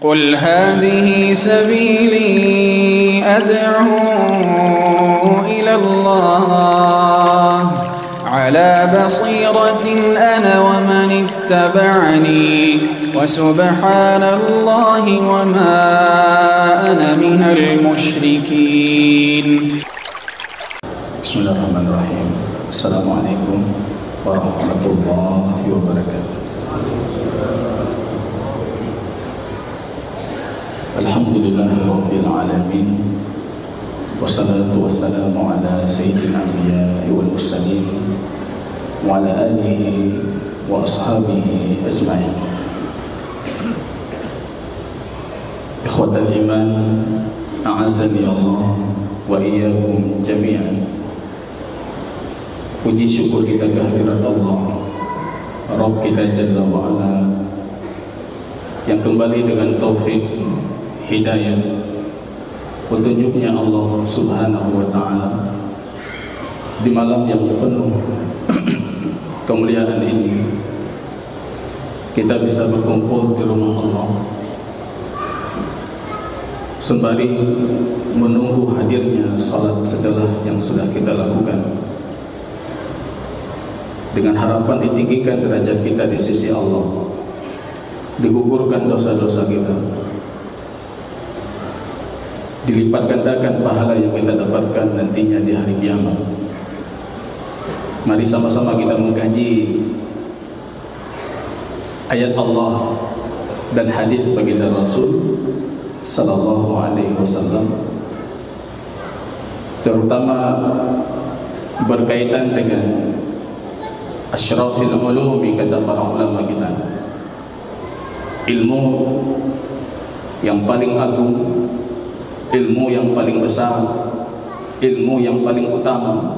قل هذه سبيلي أدعو إلى الله على بصيرة أنا ومن اتبعني وسبحان الله وما أنا من المشركين. بسم الله الرحمن الرحيم. السلام عليكم ورحمة الله وبركاته. Alhamdulillah Rabbil Alamin, wassalatu wassalamu ala sayyidil anbiya'i wal mursalin wa ala alihi wa ashabihi ajma'in. Ikhwatal iman, a'azzani Allah wa iyyakum jami'an. Puji syukur kita kehadirat Allah, Rabb kita Jalla wa Ala, yang kembali dengan taufik, hidayah, petunjuknya Allah Subhanahu wa Ta'ala di malam yang penuh kemuliaan ini kita bisa berkumpul di rumah Allah sembari menunggu hadirnya salat setelah yang sudah kita lakukan, dengan harapan ditinggikan derajat kita di sisi Allah, digugurkan dosa-dosa kita, dilipat gandakan pahala yang kita dapatkan nantinya di hari kiamat. Mari sama-sama kita mengkaji ayat Allah dan hadis baginda Rasul sallallahu alaihi wasallam, terutama berkaitan dengan asyrafil ulumi, kata para ulama kita, ilmu yang paling agung, ilmu yang paling besar, ilmu yang paling utama.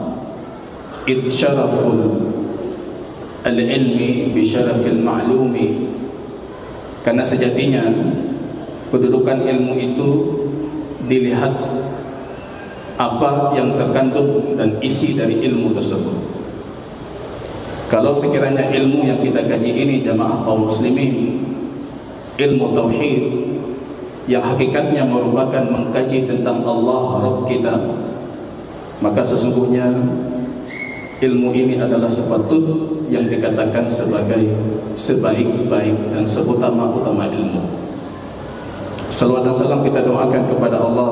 Idsyaraful al-ilmi bisyarafil ma'lumi, karena sejatinya kedudukan ilmu itu dilihat apa yang terkandung dan isi dari ilmu tersebut. Kalau sekiranya ilmu yang kita kaji ini, jamaah kaum muslimin, ilmu tauhid yang hakikatnya merupakan mengkaji tentang Allah Rabb kita, maka sesungguhnya ilmu ini adalah sepatut yang dikatakan sebagai sebaik-baik dan seutama-utama ilmu. Salawat dan salam kita doakan kepada Allah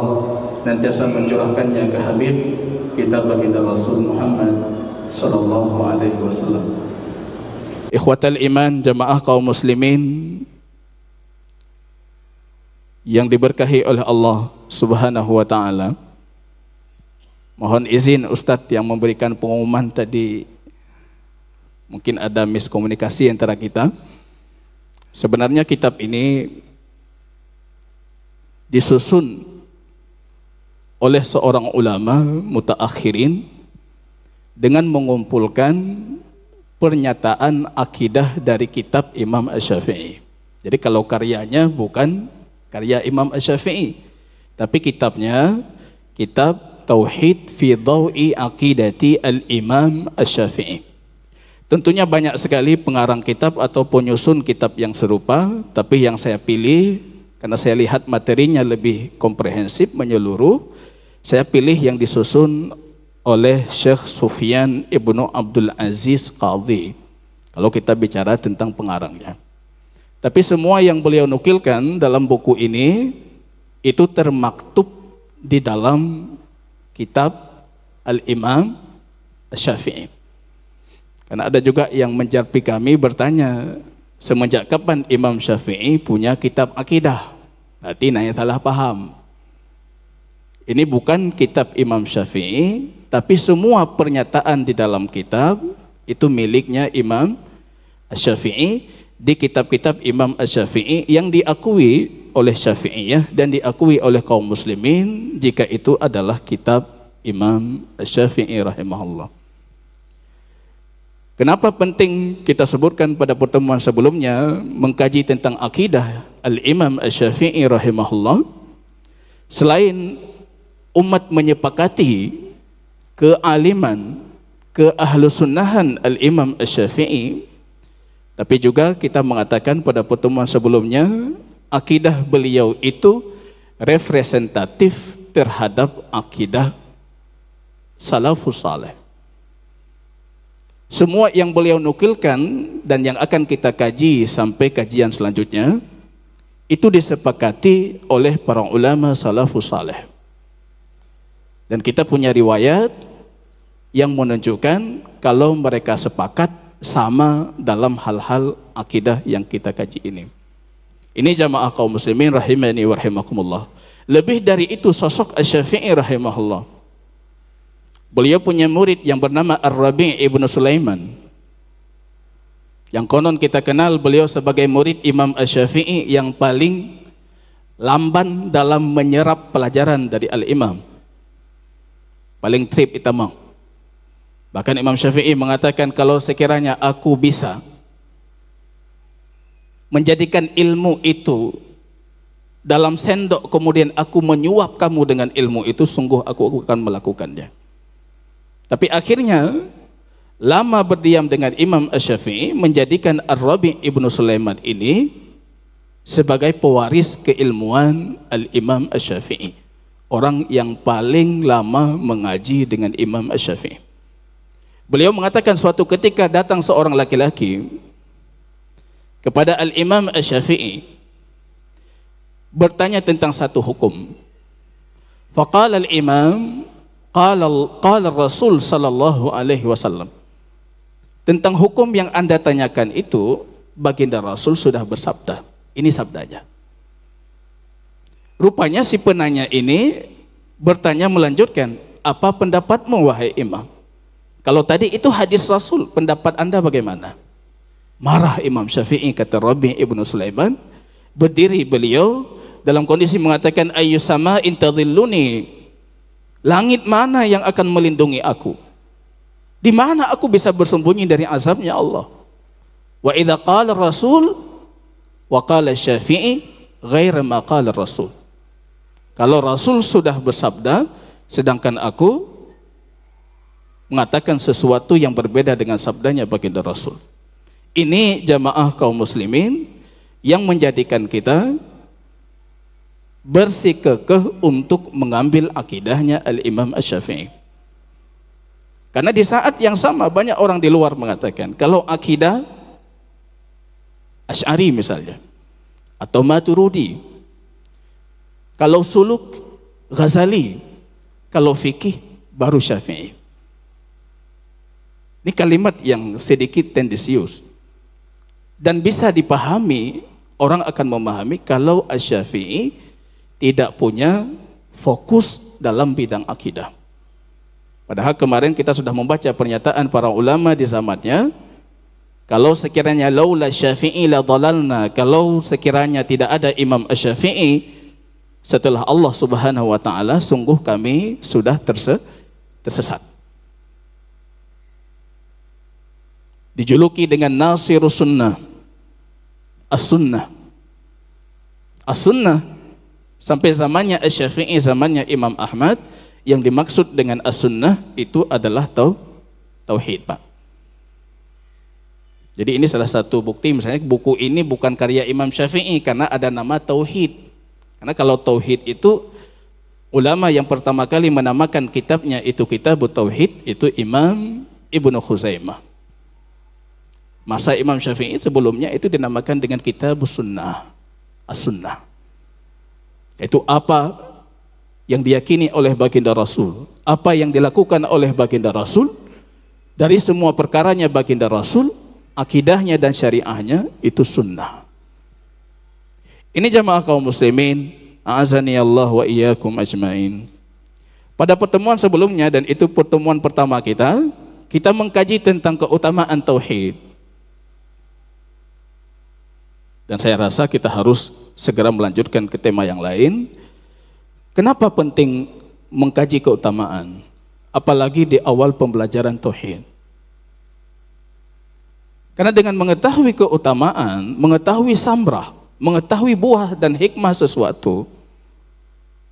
senantiasa mencurahkannya ke Habib kita baginda Rasul Muhammad sallallahu alaihi wasallam. Ikhwatal iman, jamaah kaum muslimin yang diberkahi oleh Allah Subhanahu wa Ta'ala, mohon izin Ustadz yang memberikan pengumuman tadi, mungkin ada miskomunikasi antara kita. Sebenarnya kitab ini disusun oleh seorang ulama mutaakhirin dengan mengumpulkan pernyataan akidah dari kitab Imam Asy-Syafi'i. Jadi kalau karyanya bukan karya Imam Asy-Syafi'i, tapi kitabnya kitab Tauhid fi Dhawi Aqidati al-Imam Asy-Syafi'i. Tentunya banyak sekali pengarang kitab atau penyusun kitab yang serupa, tapi yang saya pilih karena saya lihat materinya lebih komprehensif, menyeluruh, saya pilih yang disusun oleh Syekh Sufyan Ibnu Abdul Aziz Qadhi, kalau kita bicara tentang pengarangnya. Tapi semua yang beliau nukilkan dalam buku ini itu termaktub di dalam kitab Al-Imam Asy-Syafi'i. Karena ada juga yang menjarpi kami bertanya, semenjak kapan Imam Syafi'i punya kitab akidah? Berarti nanya salah paham. Ini bukan kitab Imam Syafi'i, tapi semua pernyataan di dalam kitab itu miliknya Imam Asy-Syafi'i. Di kitab-kitab Imam Asy-Syafi'i yang diakui oleh Syafi'iyah dan diakui oleh kaum muslimin jika itu adalah kitab Imam Asy-Syafi'i rahimahullah. Kenapa penting kita sebutkan pada pertemuan sebelumnya mengkaji tentang akidah Al-Imam Asy-Syafi'i rahimahullah? Selain umat menyepakati kealiman, keahlusunnahan Al-Imam Asy-Syafi'i, tapi juga kita mengatakan pada pertemuan sebelumnya akidah beliau itu representatif terhadap akidah salafus saleh. Semua yang beliau nukilkan dan yang akan kita kaji sampai kajian selanjutnya itu disepakati oleh para ulama salafus saleh. Dan kita punya riwayat yang menunjukkan kalau mereka sepakat sama dalam hal-hal akidah yang kita kaji ini. Ini jamaah kaum muslimin rahimani wa rahimakumullah. Lebih dari itu sosok Asy-Syafi'i rahimahullah. Beliau punya murid yang bernama Ar-Rabi' ibnu Sulaiman. Yang konon kita kenal beliau sebagai murid Imam Asy-Syafi'i yang paling lamban dalam menyerap pelajaran dari Al-Imam. Paling trip itu mau. Bahkan Imam Syafi'i mengatakan kalau sekiranya aku bisa menjadikan ilmu itu dalam sendok kemudian aku menyuap kamu dengan ilmu itu, sungguh aku akan melakukannya. Tapi akhirnya lama berdiam dengan Imam Asy-Syafi'i menjadikan Ar-Rabi' ibnu Sulaiman ini sebagai pewaris keilmuan Al-Imam Asy-Syafi'i, orang yang paling lama mengaji dengan Imam Asy-Syafi'i. Beliau mengatakan suatu ketika datang seorang laki-laki kepada Al-Imam Asy-Syafi'i bertanya tentang satu hukum. Faqala al-imam qala Rasul sallallahu alaihi wasallam, tentang hukum yang Anda tanyakan itu baginda Rasul sudah bersabda. Ini sabdanya. Rupanya si penanya ini bertanya melanjutkan, apa pendapatmu wahai imam? Kalau tadi itu hadis Rasul, pendapat Anda bagaimana? Marah Imam Syafi'i, kata Rabi' ibnu Sulaiman. Berdiri beliau dalam kondisi mengatakan, ayyusama intadhilluni, langit mana yang akan melindungi aku? Di mana aku bisa bersembunyi dari azabnya Allah? Wa idza qala Rasul wa qala Syafi'i ghaira ma qala Rasul. Kalau Rasul sudah bersabda sedangkan aku mengatakan sesuatu yang berbeda dengan sabdanya baginda Rasul. Ini jamaah kaum muslimin yang menjadikan kita bersikukuh untuk mengambil akidahnya Al-Imam Asy-Syafi'i. Karena di saat yang sama banyak orang di luar mengatakan kalau akidah Asy'ari misalnya atau Maturidi, kalau suluk Ghazali, kalau fikih baru Syafi'i. Ini kalimat yang sedikit tendensius dan bisa dipahami, orang akan memahami kalau Asy-Syafi'i tidak punya fokus dalam bidang akidah. Padahal kemarin kita sudah membaca pernyataan para ulama di zamannya, kalau sekiranya laula Syafi'i la dhalalna, kalau sekiranya tidak ada Imam Asy-Syafi'i setelah Allah Subhanahu wa taala, sungguh kami sudah tersesat. Dijuluki dengan Nasirus Sunnah, As-Sunnah. As-Sunnah sampai zamannya Asy-Syafi'i, zamannya Imam Ahmad, yang dimaksud dengan As-Sunnah itu adalah tauhid, Pak. Jadi ini salah satu bukti, misalnya buku ini bukan karya Imam Syafi'i karena ada nama tauhid. Karena kalau tauhid itu ulama yang pertama kali menamakan kitabnya itu Kitabut Tauhid itu Imam Ibnu Khuzaimah. Masa Imam Syafi'i sebelumnya itu dinamakan dengan Kitabus Sunnah, As-Sunnah. Itu apa yang diyakini oleh baginda Rasul, apa yang dilakukan oleh baginda Rasul, dari semua perkaranya baginda Rasul, akidahnya dan syariahnya itu sunnah. Ini jamaah kaum muslimin, a'azani Allah wa iyyakum ajmain. Pada pertemuan sebelumnya, dan itu pertemuan pertama kita mengkaji tentang keutamaan tauhid. Dan saya rasa kita harus segera melanjutkan ke tema yang lain. Kenapa penting mengkaji keutamaan? Apalagi di awal pembelajaran tauhid. Karena dengan mengetahui keutamaan, mengetahui samrah, mengetahui buah dan hikmah sesuatu,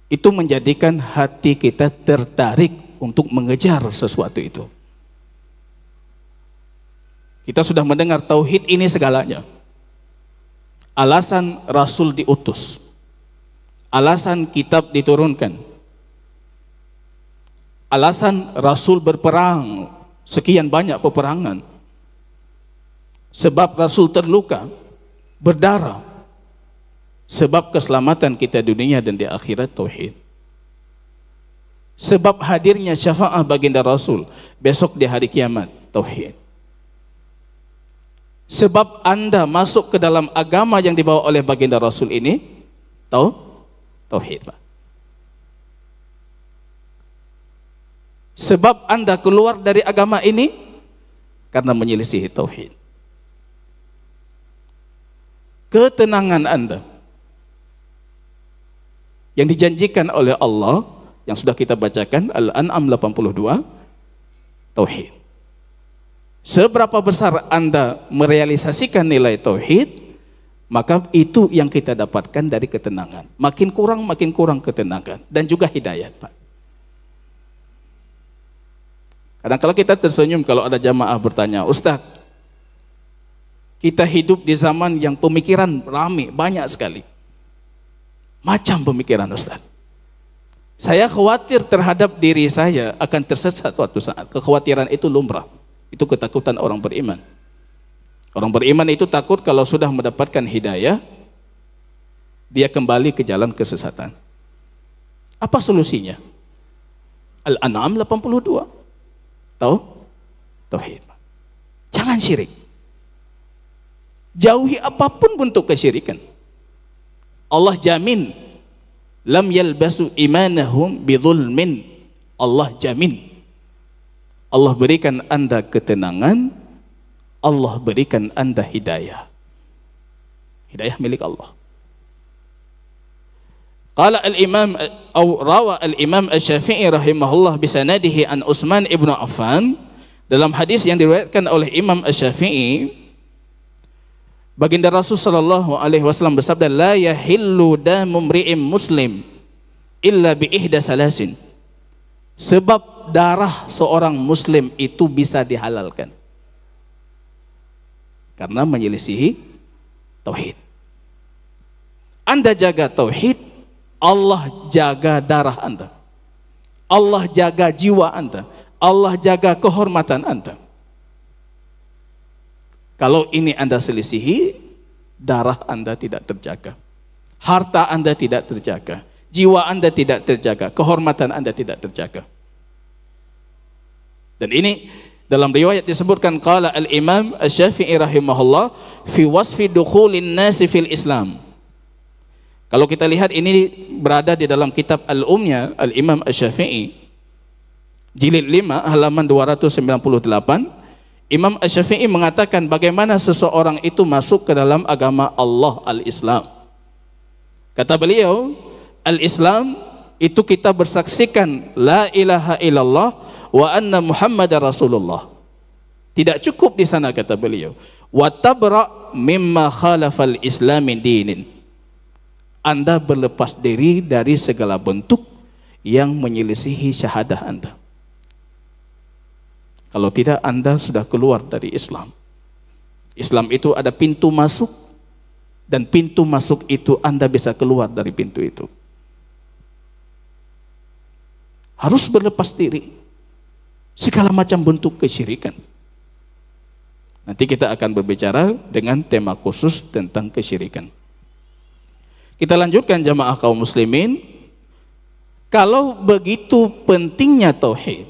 itu menjadikan hati kita tertarik untuk mengejar sesuatu itu. Kita sudah mendengar tauhid ini segalanya. alasan Rasul diutus, alasan kitab diturunkan, alasan Rasul berperang, sekian banyak peperangan, sebab Rasul terluka, berdarah, sebab keselamatan kita dunia dan di akhirat tauhid, sebab hadirnya syafaat baginda Rasul besok di hari kiamat tauhid, sebab Anda masuk ke dalam agama yang dibawa oleh baginda Rasul ini tauhid, Pak. Sebab Anda keluar dari agama ini karena menyelisihi tauhid. Ketenangan Anda yang dijanjikan oleh Allah yang sudah kita bacakan Al-An'am 82 tauhid. Seberapa besar Anda merealisasikan nilai tauhid, maka itu yang kita dapatkan dari ketenangan. Makin kurang ketenangan dan juga hidayat, Pak. Kadang kala kita tersenyum kalau ada jamaah bertanya, Ustaz, kita hidup di zaman yang pemikiran ramai, banyak sekali. Macam pemikiran Ustaz. Saya khawatir terhadap diri saya akan tersesat suatu saat. Kekhawatiran itu lumrah. Itu ketakutan orang beriman. Orang beriman itu takut kalau sudah mendapatkan hidayah, dia kembali ke jalan kesesatan. Apa solusinya? Al-An'am 82. Tahu? Tauhid. Jangan syirik. Jauhi apapun bentuk kesyirikan. Allah jamin, lam yalbasu imanahum bidzulmin. Allah jamin. Allah berikan Anda ketenangan, Allah berikan Anda hidayah. Hidayah milik Allah. Qala al-Imam atau rawa al-Imam Asy-Syafi'i rahimahullah bisanadihi an Utsman ibnu Affan, dalam hadis yang diriwayatkan oleh Imam Asy-Syafi'i, baginda Rasul sallallahu alaihi wasallam bersabda, la yahillu damu mri'in muslim illa bi ihda salasin. Sebab darah seorang muslim itu bisa dihalalkan karena menyelisihi tauhid. Anda jaga tauhid, Allah jaga darah Anda, Allah jaga jiwa Anda, Allah jaga kehormatan Anda. Kalau ini Anda selisihi, darah Anda tidak terjaga, harta Anda tidak terjaga, jiwa Anda tidak terjaga, kehormatan Anda tidak terjaga. Dan ini dalam riwayat disebutkan, qala al-Imam Asy-Syafi'i rahimahullah fi wasfi dukhulin nasi fil Islam. Kalau kita lihat ini berada di dalam kitab Al-Umnya Al-Imam Asy-Syafi'i jilid 5 halaman 298. Imam Asy-Syafi'i mengatakan bagaimana seseorang itu masuk ke dalam agama Allah al-Islam. Kata beliau, al-Islam itu kita bersaksikan la ilaha illallah wa anna Muhammadar Rasulullah. Tidak cukup di sana, kata beliau, wa tabra mimma khalafal islami dinin. Anda berlepas diri dari segala bentuk yang menyelisihi syahadah Anda. Kalau tidak, Anda sudah keluar dari Islam. Islam itu ada pintu masuk, dan pintu masuk itu Anda bisa keluar dari pintu itu. Harus berlepas diri segala macam bentuk kesyirikan. Nanti kita akan berbicara dengan tema khusus tentang kesyirikan. Kita lanjutkan jamaah kaum muslimin. Kalau begitu pentingnya tauhid,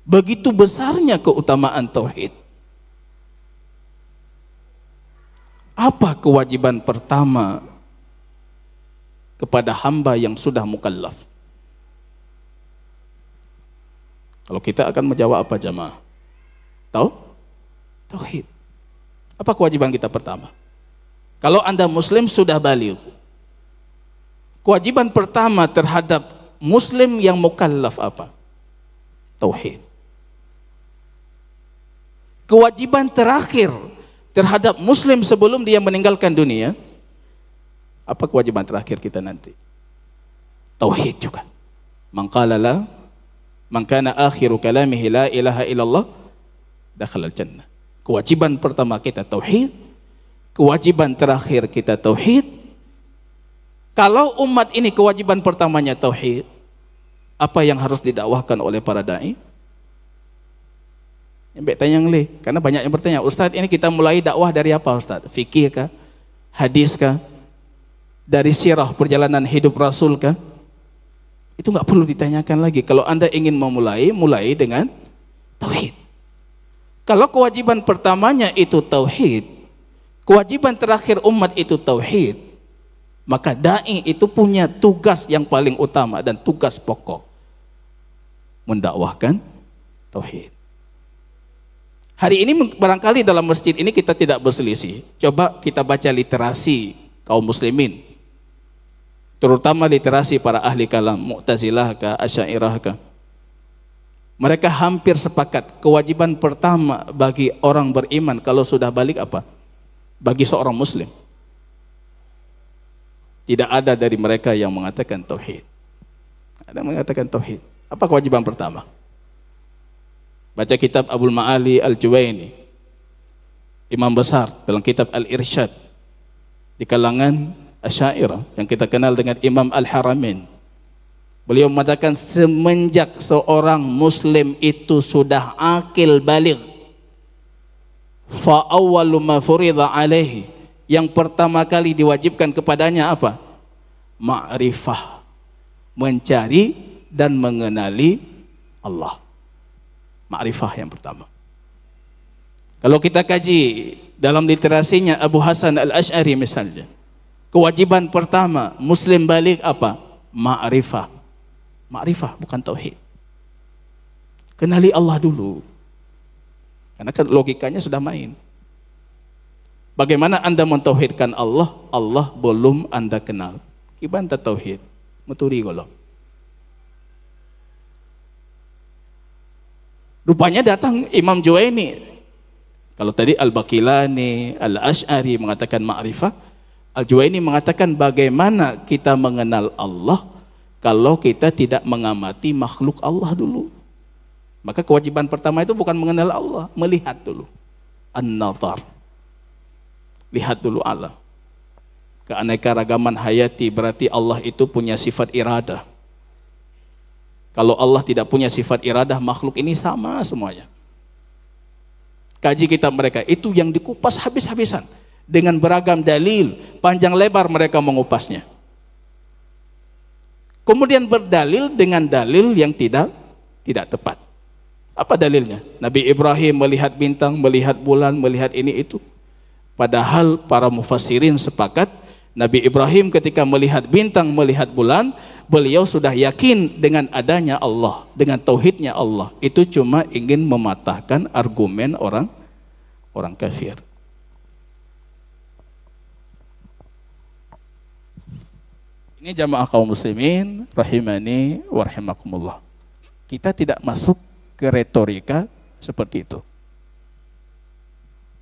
begitu besarnya keutamaan tauhid, apa kewajiban pertama kepada hamba yang sudah mukallaf? Kalau kita akan menjawab apa jamaah? Tahu? Tauhid. Apa kewajiban kita pertama? Kalau Anda muslim sudah baligh, kewajiban pertama terhadap muslim yang mukallaf apa? Tauhid. Kewajiban terakhir terhadap muslim sebelum dia meninggalkan dunia, apa kewajiban terakhir kita nanti? Tauhid juga. Man qala la, man kana akhiru kalamihi la ilaha illallah, dakhala al-jannah. Kewajiban pertama kita tauhid, kewajiban terakhir kita tauhid. Kalau umat ini kewajiban pertamanya tauhid, apa yang harus didakwahkan oleh para dai? Yang tanya le, karena banyak yang bertanya, Ustaz ini kita mulai dakwah dari apa Ustaz? Fikih kah? Hadis kah? Dari sirah perjalanan hidup Rasul kah? Itu nggak perlu ditanyakan lagi. Kalau Anda ingin memulai, mulai dengan tauhid. Kalau kewajiban pertamanya itu tauhid, kewajiban terakhir umat itu tauhid, maka dai itu punya tugas yang paling utama dan tugas pokok, mendakwahkan tauhid. Hari ini barangkali dalam masjid ini kita tidak berselisih. Coba kita baca literasi kaum muslimin, terutama literasi para ahli kalam, Mu'tazilah kah, Asy'ariyah kah. Mereka hampir sepakat kewajiban pertama bagi orang beriman kalau sudah balik apa? Bagi seorang muslim. Tidak ada dari mereka yang mengatakan tauhid. Ada yang mengatakan tauhid. Apa kewajiban pertama? Baca kitab Abul Ma'ali Al-Juwaini, imam besar dalam kitab Al-Irsyad di kalangan Asy'ariyah yang kita kenal dengan Imam Al-Haramain. Beliau mengatakan semenjak seorang muslim itu sudah akil baligh, fa awwalu ma furida alaihi, yang pertama kali diwajibkan kepadanya apa? Ma'rifah, mencari dan mengenali Allah. Ma'rifah yang pertama. Kalau kita kaji dalam literasinya Abu Hasan Al-Asy'ari misalnya, kewajiban pertama muslim balik apa? Ma'rifah. Ma'rifah bukan tauhid. Kenali Allah dulu. Karena kan logikanya sudah main. Bagaimana Anda mentauhidkan Allah? Allah belum Anda kenal. Ibanta tauhid, meturi golong. Rupanya datang Imam Juwaini. Kalau tadi Al-Baqilani, Al-Asy'ari mengatakan ma'rifah, Al-Juwaini mengatakan bagaimana kita mengenal Allah kalau kita tidak mengamati makhluk Allah dulu. Maka kewajiban pertama itu bukan mengenal Allah, melihat dulu. An-nazar. Lihat dulu Allah. Keanekaragaman hayati berarti Allah itu punya sifat iradah. Kalau Allah tidak punya sifat iradah, makhluk ini sama semuanya. Kaji kitab mereka itu yang dikupas habis-habisan dengan beragam dalil, panjang lebar mereka mengupasnya. Kemudian berdalil dengan dalil yang tidak tepat. Apa dalilnya? Nabi Ibrahim melihat bintang, melihat bulan, melihat ini itu. Padahal para mufassirin sepakat Nabi Ibrahim ketika melihat bintang, melihat bulan, beliau sudah yakin dengan adanya Allah, dengan tauhidnya Allah. Itu cuma ingin mematahkan argumen orang kafir. Ini jamaah kaum muslimin rahimani wa rahimakumullah. Kita tidak masuk ke retorika seperti itu.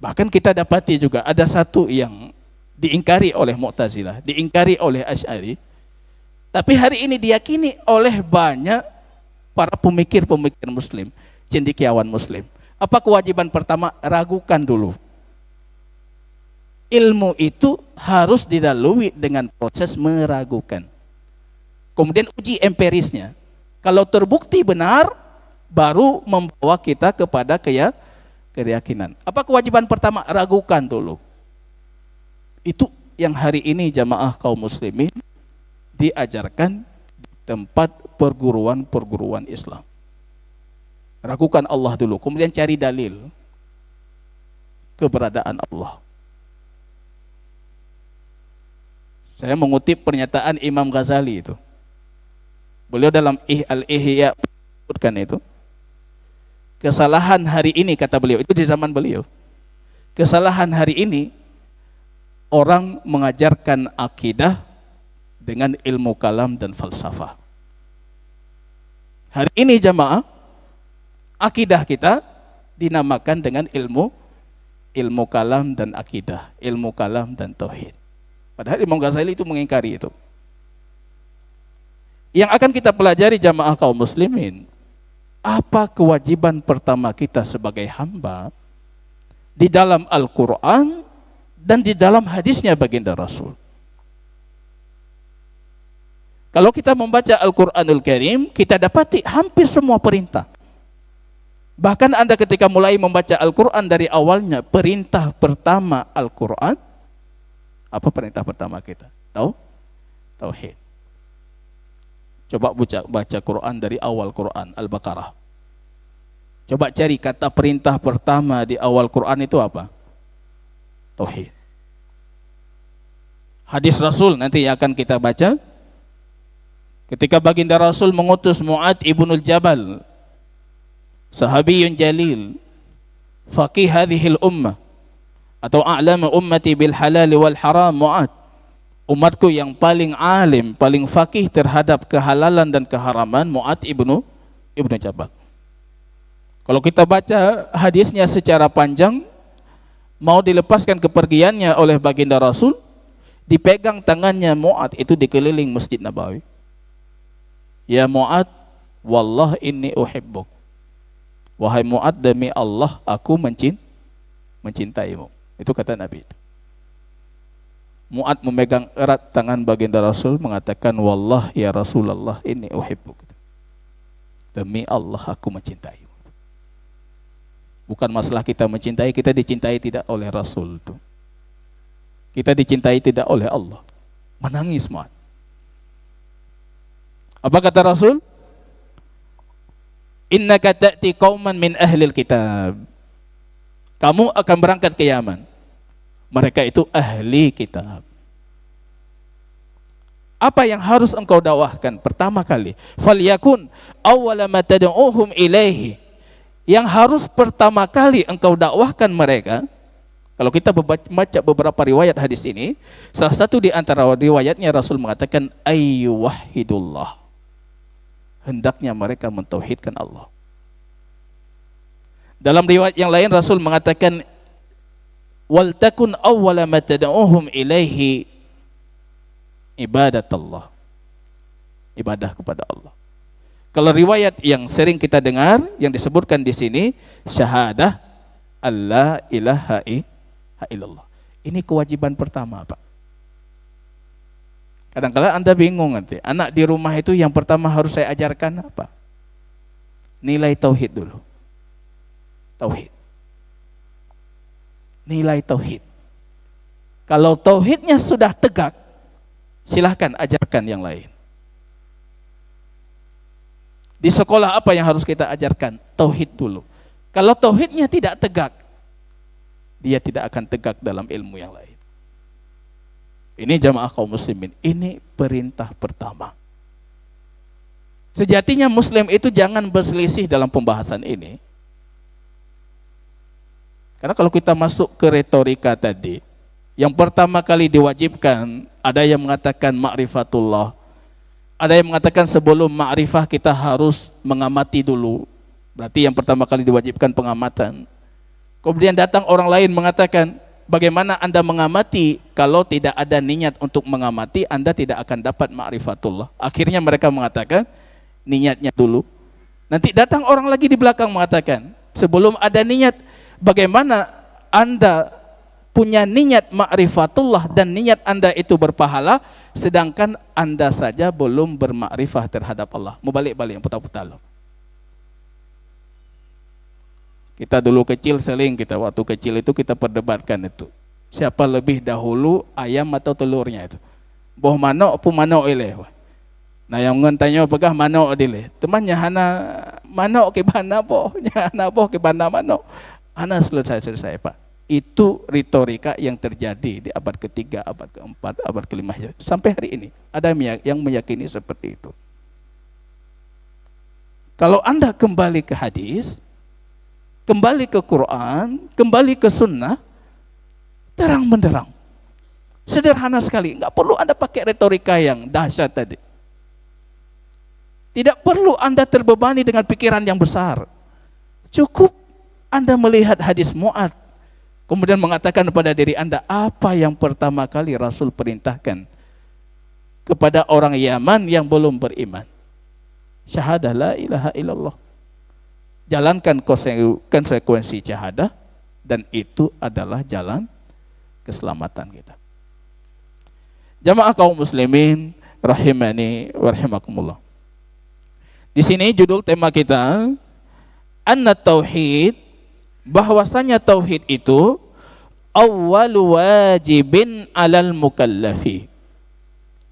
Bahkan kita dapati juga ada satu yang diingkari oleh Mu'tazilah, diingkari oleh Asy'ari, tapi hari ini diyakini oleh banyak para pemikir-pemikir muslim, cendekiawan muslim. Apa kewajiban pertama? Ragukan dulu. Ilmu itu harus dilalui dengan proses meragukan. Kemudian uji empirisnya. Kalau terbukti benar, baru membawa kita kepada keyakinan. Apa kewajiban pertama? Ragukan dulu. Itu yang hari ini jamaah kaum muslimin diajarkan di tempat perguruan-perguruan Islam. Ragukan Allah dulu, kemudian cari dalil keberadaan Allah. Saya mengutip pernyataan Imam Ghazali itu. Beliau dalam Al-Ihya menyebutkan itu. Kesalahan hari ini, kata beliau, itu di zaman beliau. Kesalahan hari ini orang mengajarkan akidah dengan ilmu kalam dan falsafah. Hari ini jamaah, akidah kita dinamakan dengan ilmu kalam dan akidah, ilmu kalam dan tauhid. Padahal Imam Ghazali itu mengingkari itu. Yang akan kita pelajari jamaah kaum muslimin, apa kewajiban pertama kita sebagai hamba di dalam Al-Quran dan di dalam hadisnya baginda Rasul. Kalau kita membaca Al-Quranul Karim, kita dapati hampir semua perintah. Bahkan Anda ketika mulai membaca Al-Quran dari awalnya, perintah pertama Al-Quran, apa perintah pertama kita? Tahu? Tauhid. Coba baca Quran dari awal Quran, Al-Baqarah. Coba cari kata perintah pertama di awal Quran itu apa? Tauhid. Hadis Rasul nanti yang akan kita baca. Ketika baginda Rasul mengutus Mu'ad ibnul Jabal, sahabiyun jalil, faqih hadhil ummah, atau a'lamu ummati bil halal wal haram, Mu'ad, umatku yang paling alim, paling faqih terhadap kehalalan dan keharaman, Mu'ad ibnu Jabal. Kalau kita baca hadisnya secara panjang, mau dilepaskan kepergiannya oleh baginda Rasul, dipegang tangannya Mu'ad itu dikeliling Masjid Nabawi. Ya Mu'ad, wallah inni uhibbuk. Wahai Mu'ad, demi Allah aku mencintaimu. Itu kata Nabi. Mu'ad memegang erat tangan baginda Rasul, mengatakan, wallah ya Rasulullah inni uhibbuk. Demi Allah aku mencintaimu. Bukan masalah kita mencintai, kita dicintai tidak oleh Rasul. Kita dicintai tidak oleh Allah. Menangis Mu'ad. Apa kata Rasul? Innaka ta'ti qauman min ahlil kitab. Kamu akan berangkat ke Yaman. Mereka itu ahli kitab. Apa yang harus engkau dakwahkan? Pertama kali, falyakun awwala ma tad'uuhum ilaihi. Yang harus pertama kali engkau dakwahkan mereka. Kalau kita baca beberapa riwayat hadis ini, salah satu di antara riwayatnya Rasul mengatakan ayyuwahhidullah. Hendaknya mereka mentauhidkan Allah. Dalam riwayat yang lain Rasul mengatakan wal takun awwala ma tad'uuhum ilaihi ibadatullah. Ibadah kepada Allah. Kalau riwayat yang sering kita dengar yang disebutkan di sini syahadah alla ilaha illallah. Ini kewajiban pertama, Pak. Kadang-kadang Anda bingung nanti, anak di rumah itu yang pertama harus saya ajarkan apa? Nilai tauhid dulu. Tauhid. Nilai tauhid. Kalau tauhidnya sudah tegak, silahkan ajarkan yang lain. Di sekolah apa yang harus kita ajarkan? Tauhid dulu. Kalau tauhidnya tidak tegak, dia tidak akan tegak dalam ilmu yang lain. Ini jamaah kaum muslimin, ini perintah pertama. Sejatinya muslim itu jangan berselisih dalam pembahasan ini. Karena kalau kita masuk ke retorika tadi, yang pertama kali diwajibkan, ada yang mengatakan ma'rifatullah. Ada yang mengatakan sebelum ma'rifah kita harus mengamati dulu. Berarti yang pertama kali diwajibkan pengamatan. Kemudian datang orang lain mengatakan, bagaimana Anda mengamati kalau tidak ada niat untuk mengamati, Anda tidak akan dapat ma'rifatullah. Akhirnya mereka mengatakan niatnya dulu. Nanti datang orang lagi di belakang mengatakan, sebelum ada niat, bagaimana Anda punya niat ma'rifatullah dan niat Anda itu berpahala, sedangkan Anda saja belum bermakrifah terhadap Allah. Mau balik-balik yang putar-putar loh. Kita dulu kecil seling kita waktu kecil itu kita perdebatkan itu. Siapa lebih dahulu ayam atau telurnya itu. Boh manok pun manok ileh. Nah yang ngentanya pegah manok dileh. Temannya hana manok ke bana boh, hana boh ke bana manok. Hana selesai Pak. Itu retorika yang terjadi di abad ketiga, abad keempat, abad kelima sampai hari ini. Ada yang meyakini seperti itu. Kalau Anda kembali ke hadis, kembali ke Quran, kembali ke sunnah, terang benderang. Sederhana sekali, nggak perlu Anda pakai retorika yang dahsyat tadi. Tidak perlu Anda terbebani dengan pikiran yang besar. Cukup Anda melihat hadis Mu'ad, kemudian mengatakan kepada diri Anda, apa yang pertama kali Rasul perintahkan kepada orang Yaman yang belum beriman? Syahadah la ilaha illallah. Jalankan konsekuensi syahadah, dan itu adalah jalan keselamatan kita. Jamaah kaum muslimin rahimani wa rahimakumullah. Di sini judul tema kita anna tauhid, bahwasanya tauhid itu awwalu wajibin alal mukallafi.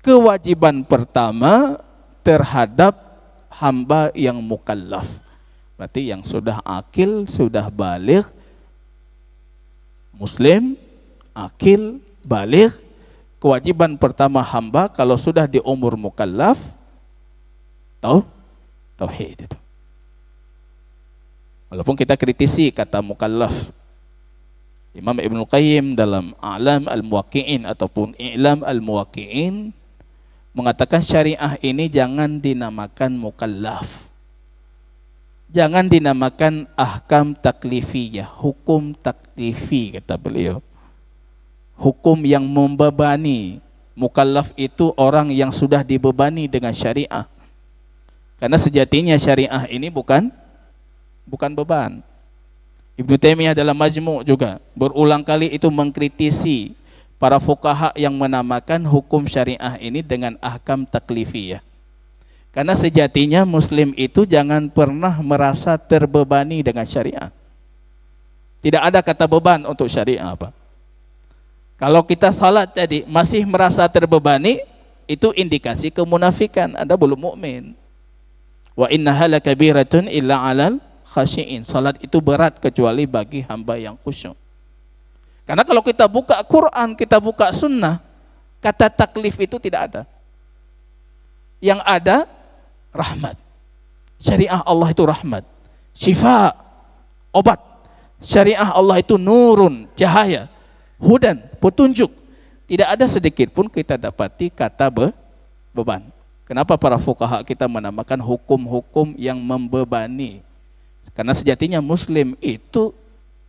Kewajiban pertama terhadap hamba yang mukallaf. Berarti yang sudah akil, sudah baligh, muslim, akil, baligh, kewajiban pertama hamba kalau sudah di umur mukallaf, tauhid itu. Walaupun kita kritisi kata mukallaf, Imam Ibnu Qayyim dalam A'lam al-Muwaqqi'in ataupun I'lam al-Muwaqqi'in mengatakan syariah ini jangan dinamakan mukallaf. Jangan dinamakan ahkam taklifiyah, hukum taklifi kata beliau. Hukum yang membebani. Mukallaf itu orang yang sudah dibebani dengan syariah. Karena sejatinya syariah ini bukan beban. Ibnu Taimiyah dalam Majmu' juga berulang kali itu mengkritisi para fuqaha yang menamakan hukum syariah ini dengan ahkam taklifiyah. Karena sejatinya muslim itu jangan pernah merasa terbebani dengan syariat. Tidak ada kata beban untuk syariat apa. Kalau kita salat tadi masih merasa terbebani, itu indikasi kemunafikan, Anda belum mukmin. Wa innaha lakabiratun illa 'alal khashiin. Salat itu berat kecuali bagi hamba yang khusyuk. Karena kalau kita buka Quran, kita buka sunnah, kata taklif itu tidak ada. Yang ada rahmat. Syariah Allah itu rahmat, syifa, obat. Syariah Allah itu nurun, cahaya, hudan, petunjuk. Tidak ada sedikit pun kita dapati kata beban. Kenapa para fuqaha kita menamakan hukum-hukum yang membebani? Karena sejatinya muslim itu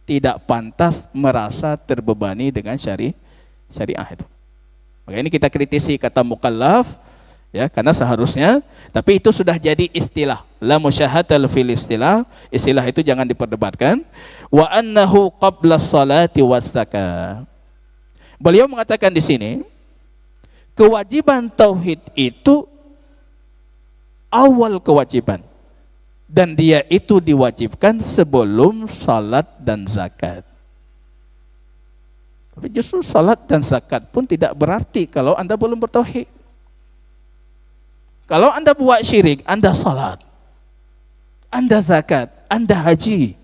tidak pantas merasa terbebani dengan syariah itu. Maka ini kita kritisi kata mukallaf, ya, karena seharusnya, tapi itu sudah jadi istilah. La musyahatal fil istilah itu jangan diperdebatkan. Wa annahu qabla salati was zakah. Beliau mengatakan di sini, kewajiban tauhid itu awal kewajiban. Dan dia itu diwajibkan sebelum salat dan zakat. Tapi justru salat dan zakat pun tidak berarti kalau Anda belum bertauhid. Kalau Anda buat syirik, Anda salat, Anda zakat, Anda haji.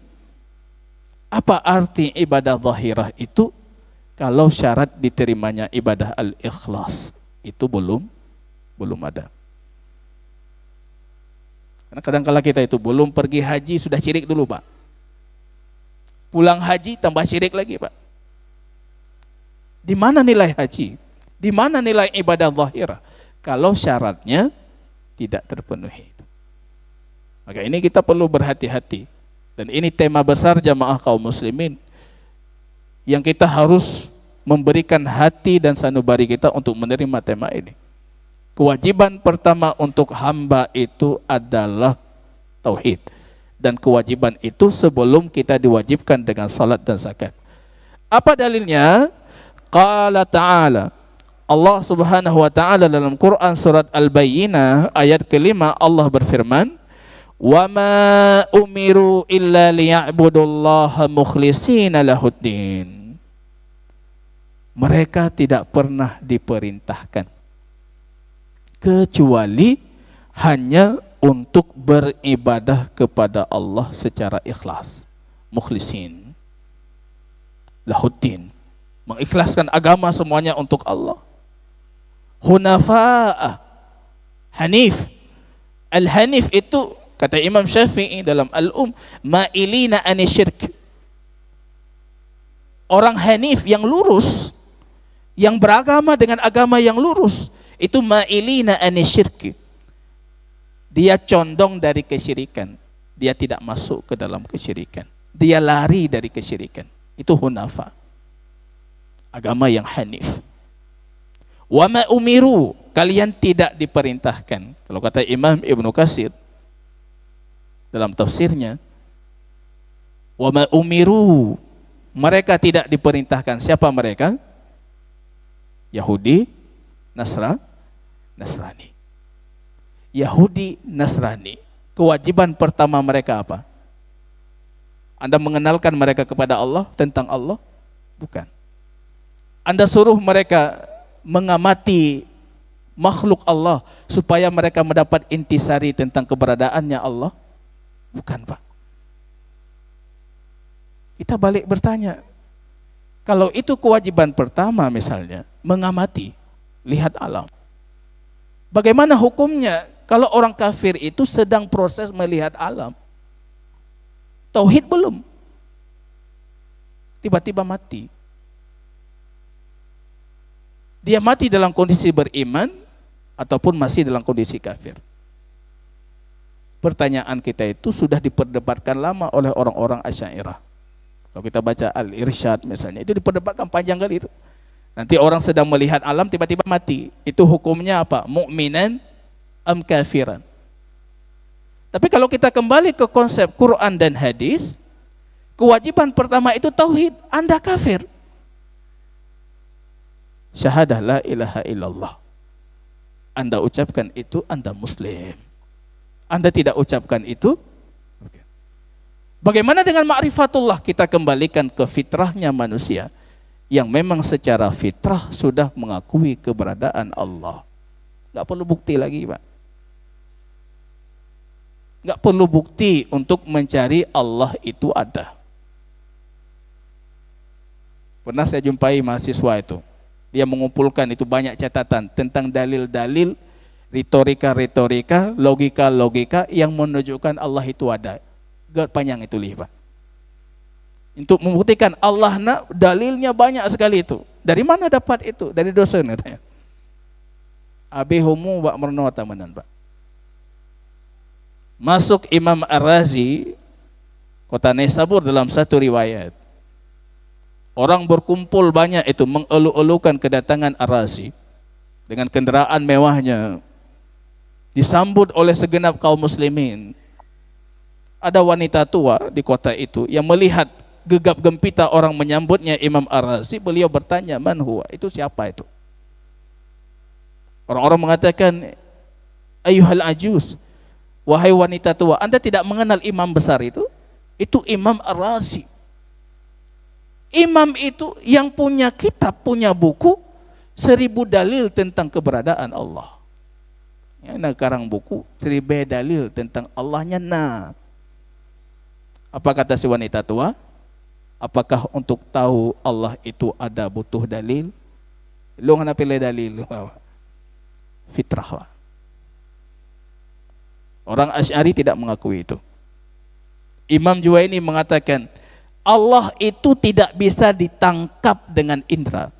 Apa arti ibadah zahirah itu kalau syarat diterimanya ibadah al-ikhlas itu belum ada. Karena kadang-kala kita itu belum pergi haji sudah syirik dulu, Pak. Pulang haji tambah syirik lagi, Pak. Di mana nilai haji? Di mana nilai ibadah zahirah? Kalau syaratnya tidak terpenuhi. Maka ini kita perlu berhati-hati. Dan ini tema besar jamaah kaum muslimin yang kita harus memberikan hati dan sanubari kita untuk menerima tema ini. Kewajiban pertama untuk hamba itu adalah tauhid. Dan kewajiban itu sebelum kita diwajibkan dengan salat dan zakat. Apa dalilnya? Qala ta'ala, Allah subhanahu wa ta'ala dalam Quran surat Al-Bayyinah ayat kelima Allah berfirman, wa ma umiru illa liya'budullaha mukhlishina lahuddin. Mereka tidak pernah diperintahkan kecuali hanya untuk beribadah kepada Allah secara ikhlas, mukhlisin lahuddin, mengikhlaskan agama semuanya untuk Allah. Hunafa'a, hanif. Al-hanif itu kata Imam Syafi'i dalam ma'ilina anisyirk. Orang hanif yang lurus, yang beragama dengan agama yang lurus, itu ma'ilina anisyirk. Dia condong dari kesyirikan. Dia tidak masuk ke dalam kesyirikan. Dia lari dari kesyirikan. Itu hunafa. Agama yang hanif. Wa ma umiru, kalian tidak diperintahkan. Kalau kata Imam Ibnu Katsir dalam tafsirnya, wa ma umiru, mereka tidak diperintahkan. Siapa mereka? Yahudi, Nasrani. Yahudi, Nasrani. Kewajiban pertama mereka apa? Anda mengenalkan mereka kepada Allah, tentang Allah? Bukan. Anda suruh mereka mengamati makhluk Allah supaya mereka mendapat intisari tentang keberadaannya Allah? Bukan, Pak. Kita balik bertanya, kalau itu kewajiban pertama misalnya, mengamati, lihat alam. Bagaimana hukumnya kalau orang kafir itu sedang proses melihat alam? Tauhid belum. Tiba-tiba mati. Dia mati dalam kondisi beriman ataupun masih dalam kondisi kafir. Pertanyaan kita itu sudah diperdebatkan lama oleh orang-orang Asy'ariyah. Kalau kita baca Al-Irsyad misalnya, itu diperdebatkan panjang kali itu. Nanti orang sedang melihat alam tiba-tiba mati. Itu hukumnya apa? Mu'minan am kafiran. Tapi kalau kita kembali ke konsep Quran dan hadis, kewajiban pertama itu tauhid. Anda kafir. Syahadah la ilaha illallah. Anda ucapkan itu, Anda muslim. Anda tidak ucapkan itu, bagaimana dengan ma'rifatullah? Kita kembalikan ke fitrahnya manusia yang memang secara fitrah sudah mengakui keberadaan Allah. Gak perlu bukti lagi, Pak. Gak perlu bukti untuk mencari Allah itu ada. Pernah saya jumpai mahasiswa itu, dia mengumpulkan itu banyak catatan tentang dalil-dalil, retorika-retorika, logika-logika yang menunjukkan Allah itu ada. Gak panjang itu lihat, Pak. Untuk membuktikan Allah dalilnya banyak sekali itu. Dari mana dapat itu? Dari dosen katanya. Abi homo bak merno tamanan, Pak. Masuk Imam Ar-Razi kota Naisabur dalam satu riwayat. Orang berkumpul banyak itu mengelu-elukan kedatangan Ar-Razi dengan kendaraan mewahnya. Disambut oleh segenap kaum muslimin. Ada wanita tua di kota itu yang melihat gegap gempita orang menyambutnya Imam Ar-Razi. Beliau bertanya, man huwa? Itu siapa itu? Orang-orang mengatakan, ayuhal ajuz, wahai wanita tua, Anda tidak mengenal imam besar itu? Itu Imam Ar-Razi. Imam itu yang punya kitab, punya buku 1000 dalil tentang keberadaan Allah. Ya, nah, karang buku 1000 dalil tentang Allahnya. Nah, apa kata si wanita tua? Apakah untuk tahu Allah itu ada butuh dalil? Lu ngana pilih dalil? Fitrah. Orang Asy'ari tidak mengakui itu. Imam Juwaini mengatakan Allah itu tidak bisa ditangkap dengan indera.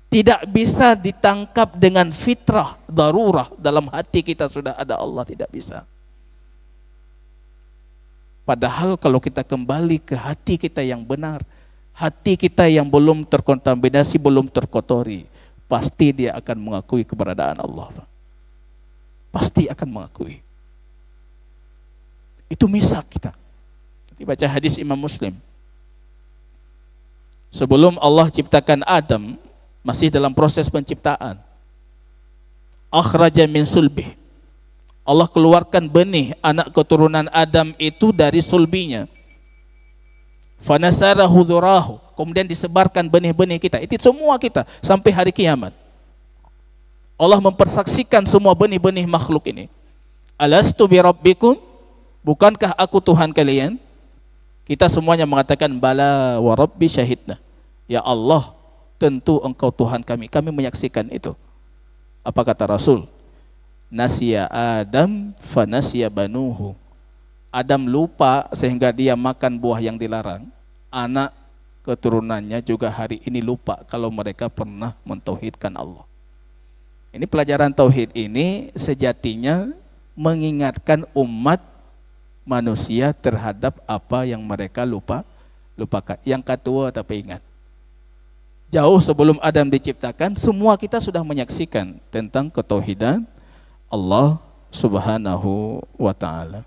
Tidak bisa ditangkap dengan fitrah, darurah. Dalam hati kita sudah ada Allah, tidak bisa. Padahal kalau kita kembali ke hati kita yang benar, hati kita yang belum terkontaminasi, belum terkotori, pasti dia akan mengakui keberadaan Allah. Pasti akan mengakui. Itu misak kita. Baca hadis Imam Muslim. Sebelum Allah ciptakan Adam, masih dalam proses penciptaan. Akhraja min sulbih. Allah keluarkan benih anak keturunan Adam itu dari sulbinya. Fanasarahu dhurahu. Kemudian disebarkan benih-benih kita. Itu semua kita sampai hari kiamat. Allah mempersaksikan semua benih-benih makhluk ini. Alastu bi rabbikum? Bukankah aku Tuhan kalian? Kita semuanya mengatakan bala wa rabbi syahidna. Ya Allah, tentu engkau Tuhan kami. Kami menyaksikan itu. Apa kata Rasul? Nasiya Adam fanasiya banuhu. Adam lupa sehingga dia makan buah yang dilarang. Anak keturunannya juga hari ini lupa kalau mereka pernah mentauhidkan Allah. Ini pelajaran tauhid ini sejatinya mengingatkan umat manusia terhadap apa yang mereka lupakan. Yang kedua tapi ingat, jauh sebelum Adam diciptakan, semua kita sudah menyaksikan tentang ketauhidan Allah Subhanahu wa ta'ala.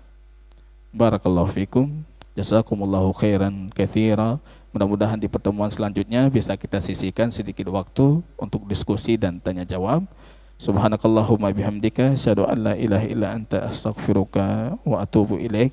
Barakallahu fikum, jazakumullahu khairan katsira. Mudah-mudahan di pertemuan selanjutnya bisa kita sisihkan sedikit waktu untuk diskusi dan tanya jawab. Subhanakallahumma bihamdika asyhadu an la ilaha illa anta astaghfiruka wa atubu ilaik.